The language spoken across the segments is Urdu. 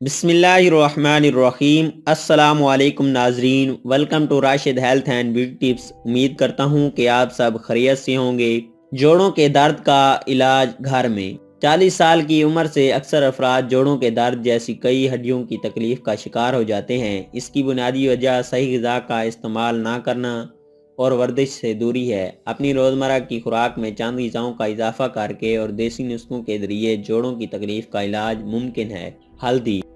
بسم اللہ الرحمن الرحیم۔ السلام علیکم ناظرین، welcome to Rashid health and beauty tips. امید کرتا ہوں کہ آپ سب خیریت سے ہوں گے۔ جوڑوں کے درد کا علاج گھر میں۔ 40 سال کی عمر سے اکثر افراد جوڑوں کے درد جیسی کئی ہڈیوں کی تکلیف کا شکار ہو جاتے ہیں۔ اس کی بنیادی وجہ صحیح غذا کا استعمال نہ کرنا اور ورزش سے دوری ہے۔ اپنی روزمرہ کی خوراک میں چند غذاؤں کا اضافہ کر کے اور دیسی نسخوں کے ذریعے جوڑوں کی تکلیف کا علاج ممکن ہے۔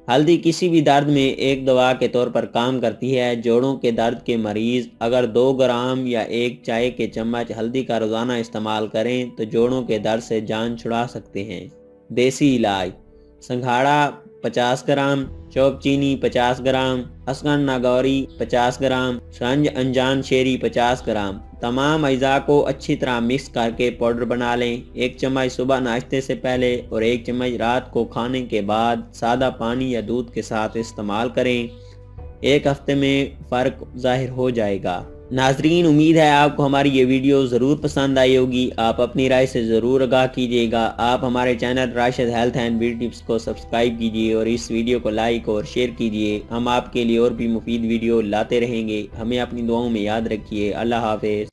ہلدی کسی بھی درد میں ایک دوا کے طور پر کام کرتی ہے۔ جوڑوں کے درد کے مریض اگر 2 گرام یا 1 چائے کے چمچ ہلدی کا روزانہ استعمال کریں تو جوڑوں کے درد سے جان چھڑا سکتے ہیں۔ دیسی علاج: سنگھاڑا 50 گرام، چوب چینی 50 گرام، اسگن ناگوری 50 گرام، سنج انجان شیری 50 گرام۔ تمام اجزاء کو اچھی طرح مکس کر کے پاؤڈر بنا لیں۔ 1 چمچ صبح ناشتے سے پہلے اور 1 چمچ رات کو کھانے کے بعد سادہ پانی یا دودھ کے ساتھ استعمال کریں۔ 1 ہفتے میں فرق ظاہر ہو جائے گا۔ ناظرین، امید ہے آپ کو ہماری یہ ویڈیو ضرور پسند آئی ہوگی۔ آپ اپنی رائے سے ضرور آگاہ کیجیے گا۔ آپ ہمارے channel Rashid health and beauty tips کو سبسکرائب کیجیے اور اس ویڈیو کو لائک اور شیئر کیجیے۔ ہم آپ کے لیے اور بھی مفید ویڈیو لاتے رہیں گے۔ ہمیں اپنی دعاؤں میں یاد رکھیے۔ اللہ حافظ۔